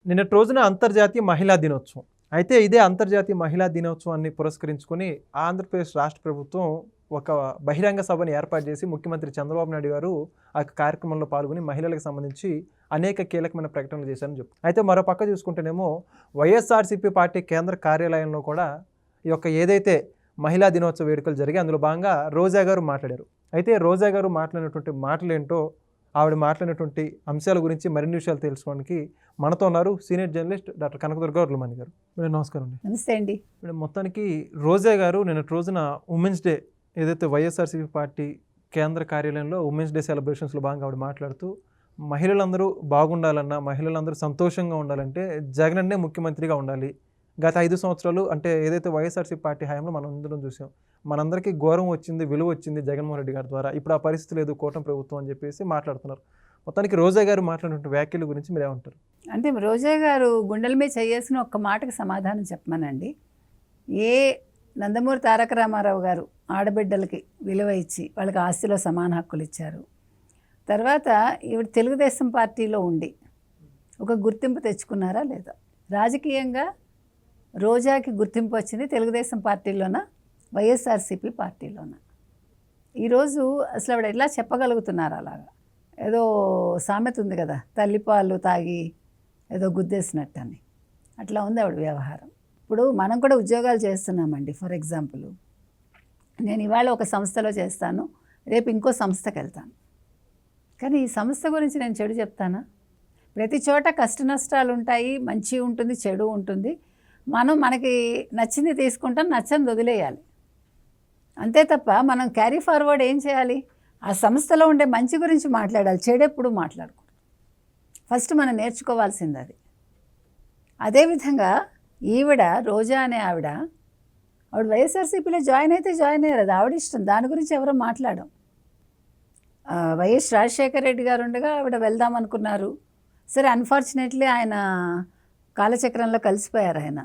నిన్నటి రోజున అంతర్జాతీయ మహిళా దినోత్సవం. అయితే ఇదే అంతర్జాతీయ మహిళా దినోత్సవాన్ని పురస్కరించుకొని ఆంధ్రప్రదేశ్ రాష్ట్ర ప్రభుత్వం ఒక బహిరంగ సభను ఏర్పాటు చేసి ముఖ్యమంత్రి చంద్రబాబు నాయుడు గారు ఆ కార్యక్రమంలో పాల్గొని మహిళలకు సంబంధించి అనేక కీలకమైన ప్రకటనలు చేశారని చెప్తారు. అయితే మరో పక్క చూసుకుంటేనేమో వైఎస్ఆర్సీపీ పార్టీ కేంద్ర కార్యాలయంలో కూడా ఈ యొక్క ఏదైతే మహిళా దినోత్సవ వేడుకలు జరిగాయి అందులో భాగంగా రోజా గారు మాట్లాడారు. అయితే రోజా గారు మాట్లాడినటువంటి మాటలు ఏంటో, ఆవిడ మాట్లాడినటువంటి అంశాల గురించి మరిన్ని విషయాలు తెలుసుకోవడానికి మనతో ఉన్నారు సీనియర్ జర్నలిస్ట్ డాక్టర్ కనకదుర్గ ఉర్లమణి గారు. మేడం నమస్కారం అండి. నమస్తే అండి. మేడం మొత్తానికి రోజా గారు నిన్నటి రోజున ఉమెన్స్ డే ఏదైతే వైఎస్ఆర్సీపీ పార్టీ కేంద్ర కార్యాలయంలో ఉమెన్స్ డే సెలబ్రేషన్స్లో భాగంగా ఆవిడ మాట్లాడుతూ మహిళలందరూ బాగుండాలన్నా, మహిళలందరూ సంతోషంగా ఉండాలంటే జగనన్నే ముఖ్యమంత్రిగా ఉండాలి. గత 5 సంవత్సరాలు అంటే ఏదైతే వైఎస్ఆర్సీపీ పార్టీ హయాంలో మనం అందరం చూసాం, మనందరికీ గౌరవం వచ్చింది, విలువ వచ్చింది జగన్మోహన్ రెడ్డి గారి ద్వారా. ఇప్పుడు ఆ పరిస్థితి లేదు, కూటమి ప్రభుత్వం అని చెప్పేసి మాట్లాడుతున్నారు. మొత్తానికి రోజా గారు మాట్లాడినటువంటి వ్యాఖ్యల గురించి మీరు ఏమంటారు? అంటే రోజా గారు గుండెల మీద చేసిన ఒక్క మాటకి సమాధానం చెప్పమనండి. ఏ నందమూరి తారక రామారావు గారు ఆడబిడ్డలకి విలువ ఇచ్చి వాళ్ళకి ఆస్తిలో సమాన హక్కులు ఇచ్చారు, తర్వాత ఈవిడ తెలుగుదేశం పార్టీలో ఉండి ఒక గుర్తింపు తెచ్చుకున్నారా లేదా? రాజకీయంగా రోజాకి గుర్తింపు వచ్చింది తెలుగుదేశం పార్టీలోన, వైఎస్ఆర్సీపీ పార్టీలోన. ఈరోజు అసలు ఆవిడ ఎలా చెప్పగలుగుతున్నారు అలాగా? ఏదో సామెత ఉంది కదా, తల్లిపాలు తాగి ఏదో గుద్దేసినట్టని. అట్లా ఉంది ఆవిడ వ్యవహారం. ఇప్పుడు మనం కూడా ఉద్యోగాలు చేస్తున్నామండి. ఫర్ ఎగ్జాంపుల్, నేను ఇవాళ ఒక సంస్థలో చేస్తాను, రేపు ఇంకో సంస్థకి వెళ్తాను. కానీ ఈ సంస్థ గురించి నేను చెడు చెప్తానా? ప్రతి చోట కష్ట నష్టాలు ఉంటాయి, మంచి ఉంటుంది, చెడు ఉంటుంది. మనకి నచ్చింది తీసుకుంటాం, నచ్చని వదిలేయాలి అంతే తప్ప మనం క్యారీ ఫార్వర్డ్ ఏం చేయాలి? ఆ సంస్థలో ఉండే మంచి గురించి మాట్లాడాలి, చెడెప్పుడు మాట్లాడకూడదు. ఫస్ట్ మనం నేర్చుకోవాల్సింది అది. అదేవిధంగా ఈవిడ రోజా అనే ఆవిడ వైఎస్ఆర్సీపీలో జాయిన్ అయితే జాయిన్ అయ్యారు, అది ఆవిడ ఇష్టం, దాని గురించి ఎవరో మాట్లాడడం. వైఎస్ రాజశేఖర రెడ్డి గారు ఉండగా ఆవిడ వెళ్దాం అనుకున్నారు. సరే, అన్ఫార్చునేట్లీ ఆయన కాలచక్రంలో కలిసిపోయారు. ఆయన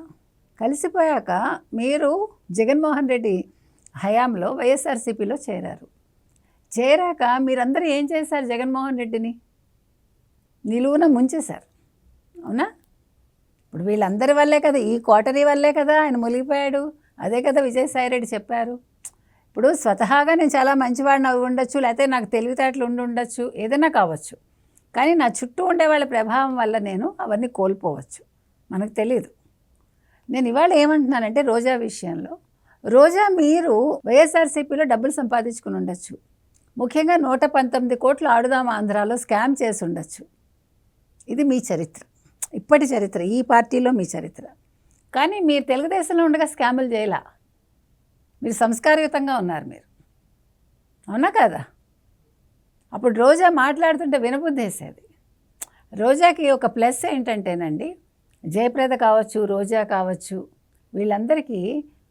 కలిసిపోయాక మీరు జగన్మోహన్ రెడ్డి హయాంలో వైఎస్ఆర్సీపీలో చేరాక మీరందరూ ఏం చేశారు? జగన్మోహన్ రెడ్డిని నిలువున ముంచేశారు, అవునా? ఇప్పుడు వీళ్ళందరి వల్లే కదా, ఈ కోటరీ వల్లే కదా ఆయన మునిగిపోయాడు. అదే కదా విజయసాయిరెడ్డి చెప్పారు. ఇప్పుడు స్వతహాగా నేను చాలా మంచివాడిని అవి ఉండొచ్చు, లేకపోతే నాకు తెలివితేటలు ఉండొచ్చు, ఏదైనా కావచ్చు. కానీ నా చుట్టూ ఉండే వాళ్ళ ప్రభావం వల్ల నేను అవన్నీ కోల్పోవచ్చు, మనకు తెలియదు. నేను ఇవాళ ఏమంటున్నానంటే రోజా విషయంలో, రోజా మీరు వైఎస్ఆర్సీపీలో డబ్బులు సంపాదించుకుని ఉండొచ్చు, ముఖ్యంగా 119 కోట్లు ఆడుదాం ఆంధ్రాలో స్కామ్ చేసి ఉండొచ్చు. ఇది మీ చరిత్ర, ఇప్పటి చరిత్ర, ఈ పార్టీలో మీ చరిత్ర. కానీ మీరు తెలుగుదేశంలో ఉండగా స్కాములు చేయలా, మీరు సంస్కారయుతంగా ఉన్నారు మీరు, అవునా కదా? అప్పుడు రోజా మాట్లాడుతుంటే వినబుద్ధి వేసేది. రోజాకి ఒక ప్లస్ ఏంటంటేనండి, జయప్రద కావచ్చు, రోజా కావచ్చు, వీళ్ళందరికీ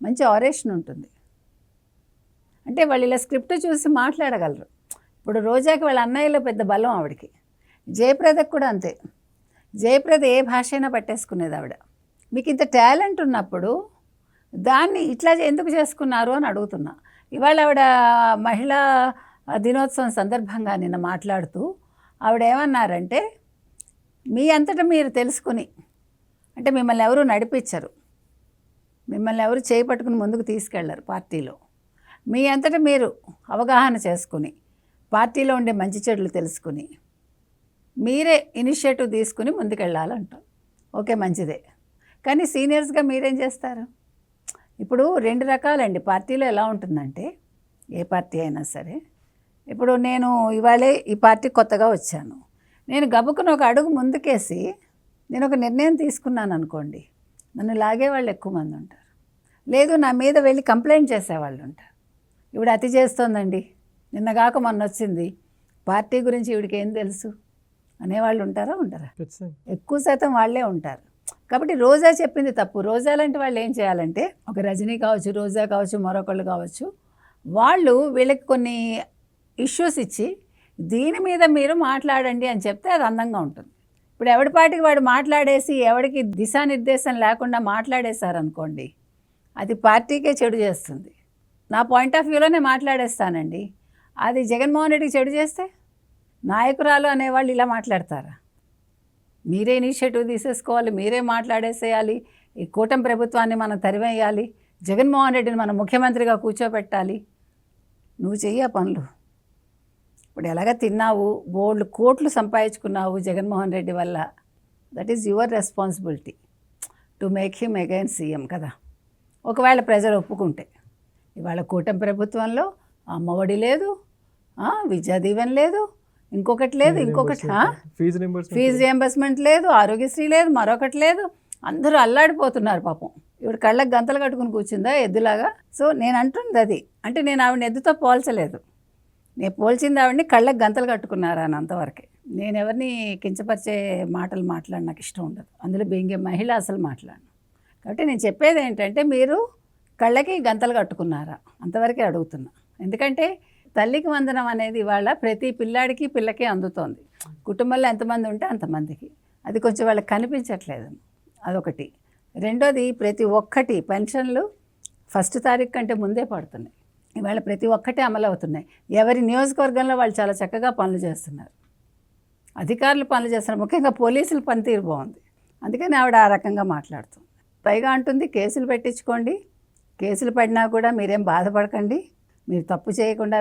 మంచి ఆరేషన్ ఉంటుంది. అంటే వాళ్ళు ఇలా స్క్రిప్ట్ చూసి మాట్లాడగలరు. ఇప్పుడు రోజాకి వాళ్ళ అన్నయ్యలో పెద్ద బలం ఆవిడకి, జయప్రదకు కూడా అంతే. జయప్రద ఏ భాష అయినా పట్టేసుకునేది ఆవిడ. మీకు ఇంత టాలెంట్ ఉన్నప్పుడు దాన్ని ఇట్లా ఎందుకు చేసుకున్నారు అని అడుగుతున్నా. ఇవాళ ఆవిడ మహిళా దినోత్సవం సందర్భంగా నిన్న మాట్లాడుతూ ఆవిడ ఏమన్నారంటే, మీ అంతటా మీరు తెలుసుకుని, అంటే మిమ్మల్ని ఎవరు నడిపించరు, మిమ్మల్ని ఎవరు చేయి పట్టుకుని ముందుకు తీసుకెళ్లరు పార్టీలో. మీ అంతటా మీరు అవగాహన చేసుకుని, పార్టీలో ఉండే మంచి చెడులు తెలుసుకుని, మీరే ఇనిషియేటివ్ తీసుకుని ముందుకెళ్ళాలంటాం. ఓకే, మంచిదే. కానీ సీనియర్స్గా మీరేం చేస్తారు? ఇప్పుడు 2 రకాలండి పార్టీలో. ఎలా ఉంటుందంటే, ఏ పార్టీ అయినా సరే, ఇప్పుడు నేను ఇవాళే ఈ పార్టీ కొత్తగా వచ్చాను, నేను గబుకుని ఒక అడుగు ముందుకేసి నేను ఒక నిర్ణయం తీసుకున్నాను అనుకోండి, నన్ను లాగేవాళ్ళు ఎక్కువ మంది ఉంటారు. లేదు, నా మీద వెళ్ళి కంప్లైంట్ చేసేవాళ్ళు ఉంటారు. ఇవిడ అతి చేస్తోందండి, నిన్నగాక మొన్న వచ్చింది, పార్టీ గురించి ఇవిడికి ఏం తెలుసు అనేవాళ్ళు ఉంటారా? ఉండరా? ఎక్కువ శాతం వాళ్ళే ఉంటారు. కాబట్టి రోజా చెప్పింది తప్పు. రోజా లాంటి వాళ్ళు ఏం చేయాలంటే, ఒక రజనీ కావచ్చు, రోజా కావచ్చు, మరొకళ్ళు కావచ్చు, వాళ్ళు వీళ్ళకి కొన్ని ఇష్యూస్ ఇచ్చి దీని మీద మీరు మాట్లాడండి అని చెప్తే అది అందంగా ఉంటుంది. ఇప్పుడు ఎవడి పాటికి వాడు మాట్లాడేసి ఎవడికి దిశానిర్దేశం లేకుండా మాట్లాడేశారనుకోండి, అది పార్టీకే చెడు చేస్తుంది. నా పాయింట్ ఆఫ్ వ్యూలోనే మాట్లాడేస్తానండి. అది జగన్మోహన్ రెడ్డికి చెడు చేస్తే నాయకురాలు అనేవాళ్ళు ఇలా మాట్లాడతారా? మీరే ఇనిషియేటివ్ తీసేసుకోవాలి, మీరే మాట్లాడేసేయాలి, ఈ కూటమి ప్రభుత్వాన్ని మనం తరివేయాలి, జగన్మోహన్ రెడ్డిని మనం ముఖ్యమంత్రిగా కూర్చోబెట్టాలి. నువ్వు చెయ్యి ఆ పనులు. ఇప్పుడు ఎలాగ తిన్నావు, బోల్డ్ కోట్లు సంపాదించుకున్నావు జగన్మోహన్ రెడ్డి వల్ల. That is your responsibility to make him again CM కదా. ఒకవేళ ప్రజలు ఒప్పుకుంటే. ఇవాళ కూటమి ప్రభుత్వంలో అమ్మఒడి లేదు, విద్యా దీవెన లేదు, ఇంకొకటి లేదు, ఇంకొకటి ఫీజు రియంబర్స్మెంట్ లేదు, ఆరోగ్యశ్రీ లేదు, మరొకటి లేదు. అందరూ అల్లాడిపోతున్నారు పాపం. ఇప్పుడు కళ్ళకి గంతలు కట్టుకుని కూర్చుందా ఎద్దులాగా. సో నేను అంటుంది అది. అంటే నేను ఆవిడని ఎద్దుతో పోల్చలేదు, నేను పోల్చింది ఆవిడని కళ్ళకి గంతలు కట్టుకున్నారా అని అంతవరకే. నేను ఎవరిని కించపరిచే మాటలు మాట్లాడి నాకు ఇష్టం ఉండదు, అందులో బీయింగ్ ఏ మహిళ అసలు మాట్లాడను. కాబట్టి నేను చెప్పేది ఏంటంటే మీరు కళ్ళకి గంతలు కట్టుకున్నారా అంతవరకే అడుగుతున్నా. ఎందుకంటే తల్లికి వందనం అనేది ఇవాళ ప్రతి పిల్లాడికి పిల్లకి అందుతోంది. కుటుంబంలో ఎంతమంది ఉంటే అంతమందికి. అది కొంచెం వాళ్ళకి కనిపించట్లేదు, అదొకటి. రెండోది, ప్రతి ఒక్కటి పెన్షన్లు 1వ తారీఖు కంటే ముందే పడుతున్నాయి. ఇవాళ ప్రతి ఒక్కటి అమలు అవుతున్నాయి. ఎవరి నియోజకవర్గంలో వాళ్ళు చాలా చక్కగా పనులు చేస్తున్నారు, అధికారులు పనులు చేస్తున్నారు. ముఖ్యంగా పోలీసుల పనితీరు బాగుంది. అందుకని ఆవిడ ఆ రకంగా మాట్లాడుతుంది. పైగా అంటుంది కేసులు పెట్టించుకోండి, కేసులు పడినా కూడా మీరేం బాధపడకండి, మీరు తప్పు చేయకుండా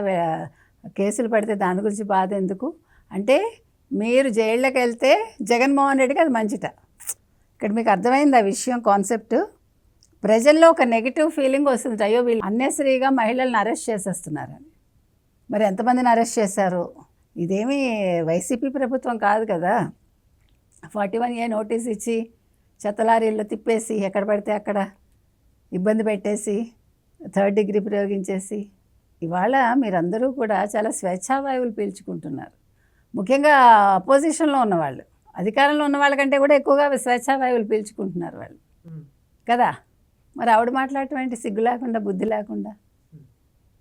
కేసులు పెడితే దాని గురించి బాధ ఎందుకు అంటే, మీరు జైళ్ళకి వెళ్తే జగన్మోహన్ రెడ్డికి అది మంచిట. ఇక్కడ మీకు అర్థమైంది ఆ విషయం, కాన్సెప్ట్. ప్రజల్లో ఒక నెగిటివ్ ఫీలింగ్ వస్తుంది, అయ్యో వీళ్ళు అన్నెసరీగా మహిళలను అరెస్ట్ చేసేస్తున్నారని. మరి ఎంతమందిని అరెస్ట్ చేశారు? ఇదేమీ వైసీపీ ప్రభుత్వం కాదు కదా. 41A నోటీస్ ఇచ్చి చెత్తలారీల్లో తిప్పేసి ఎక్కడ పడితే అక్కడ ఇబ్బంది పెట్టేసి 3rd డిగ్రీ ప్రయోగించేసి ఇవాళ మీరందరూ కూడా చాలా స్వేచ్ఛావాయువులు పీల్చుకుంటున్నారు. ముఖ్యంగా అపోజిషన్లో ఉన్నవాళ్ళు, అధికారంలో ఉన్న వాళ్ళకంటే కూడా ఎక్కువగా స్వేచ్ఛావాయువులు పీల్చుకుంటున్నారు వాళ్ళు కదా. మరి ఆవిడ మాట్లాడటం ఏంటి సిగ్గు లేకుండా, బుద్ధి లేకుండా?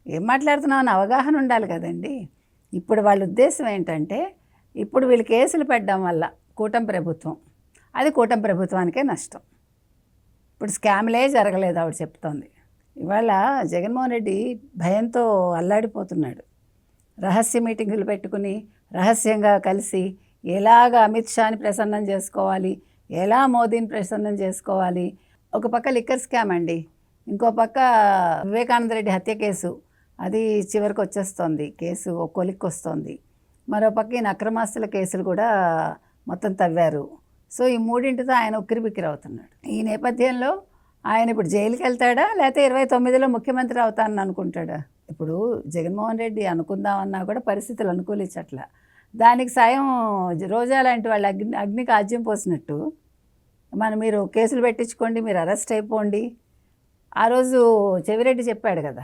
ఏం మాట్లాడుతున్నావు అని అవగాహన ఉండాలి కదండి. ఇప్పుడు వాళ్ళ ఉద్దేశం ఏంటంటే, ఇప్పుడు వీళ్ళు కేసులు పెట్టడం వల్ల కూటమి ప్రభుత్వం, అది కూటమి ప్రభుత్వానికే నష్టం. ఇప్పుడు స్కామ్లే జరగలేదు ఆవిడ చెప్తోంది. ఇవాళ జగన్మోహన్ రెడ్డి భయంతో అల్లాడిపోతున్నాడు. రహస్య మీటింగులు పెట్టుకుని రహస్యంగా కలిసి ఎలాగ అమిత్ షాని ప్రసన్నం చేసుకోవాలి, ఎలా మోదీని ప్రసన్నం చేసుకోవాలి. ఒక పక్క లిక్కర్ స్కామ్ అండి, ఇంకో పక్క వివేకానంద రెడ్డి హత్య కేసు, అది చివరికి వచ్చేస్తోంది, కేసు ఒక కొలిక్కి వస్తుంది. మరో పక్క ఈయన అక్రమాస్తుల కేసులు కూడా మొత్తం తవ్వారు. సో ఈ మూడింటితో ఆయన ఉక్కిరిబిక్కిరి అవుతున్నాడు. ఈ నేపథ్యంలో ఆయన ఇప్పుడు జైలుకి వెళ్తాడా, లేకపోతే 29లో ముఖ్యమంత్రి అవుతానని అనుకుంటాడా? ఇప్పుడు జగన్మోహన్ రెడ్డి అనుకుందామన్నా కూడా పరిస్థితులు అనుకూలించట్లా. దానికి సాయం రోజా లాంటి వాళ్ళు అగ్నికి ఆజ్యం పోసినట్టు మీరు కేసులు పెట్టించుకోండి, మీరు అరెస్ట్ అయిపోండి. ఆ రోజు చెవిరెడ్డి చెప్పాడు కదా,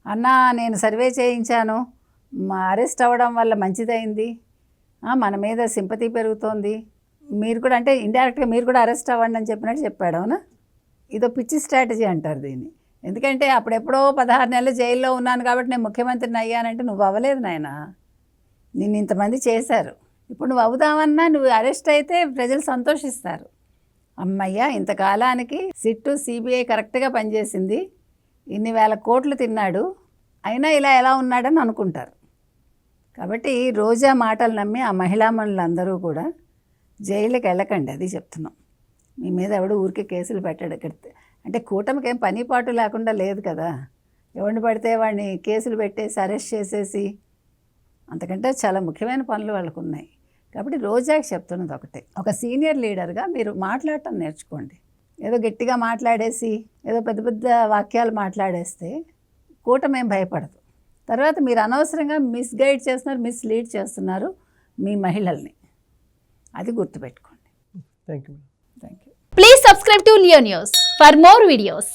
అన్నా నేను సర్వే చేయించాను, మా అరెస్ట్ అవ్వడం వల్ల మంచిదైంది, మన మీద సింపతి పెరుగుతోంది, మీరు కూడా అంటే ఇండైరెక్ట్గా మీరు కూడా అరెస్ట్ అవ్వండి అని చెప్పినట్టు చెప్పాడు. అవునా? ఇదో పిచ్చి స్ట్రాటజీ అంటారు దీన్ని. ఎందుకంటే అప్పుడెప్పుడో 16 నెలలు జైల్లో ఉన్నాను కాబట్టి నేను ముఖ్యమంత్రిని అయ్యానంటే నువ్వు అవ్వలేదు నాయన, నిన్ను ఇంతమంది చేశారు. ఇప్పుడు నువ్వు అవుదామన్నా నువ్వు అరెస్ట్ అయితే ప్రజలు సంతోషిస్తారు. అమ్మయ్య ఇంతకాలానికి సిట్టు సిబిఐ కరెక్ట్గా పనిచేసింది, ఇన్ని వేల కోట్లు తిన్నాడు, అయినా ఇలా ఎలా ఉన్నాడని అనుకుంటారు. కాబట్టి రోజా మాటలు నమ్మి ఆ మహిళామణులందరూ కూడా జైలుకి వెళ్ళకండి, అది చెప్తున్నాం. మీ మీద ఎవడు ఊరికే కేసులు పెట్టాడు. ఇక్కడ అంటే కూటమికి ఏం పని పాటు లేకుండా లేదు కదా, ఎవరిని పడితే వాడిని కేసులు పెట్టేసి అరెస్ట్ చేసేసి, అంతకంటే చాలా ముఖ్యమైన పనులు వాళ్ళకు ఉన్నాయి. కాబట్టి రోజాకి చెప్తున్నది ఒకటే, ఒక సీనియర్ లీడర్గా మీరు మాట్లాడటం నేర్చుకోండి. ఏదో గట్టిగా మాట్లాడేసి ఏదో పెద్ద పెద్ద వాక్యాలు మాట్లాడేస్తే కూటమి ఏం భయపడదు. తర్వాత మీరు అనవసరంగా మిస్గైడ్ చేస్తున్నారు, మిస్లీడ్ చేస్తున్నారు మీ మహిళల్ని, అది గుర్తుపెట్టుకోండి. Thank you. Thank you. Please subscribe to Leo News for more videos.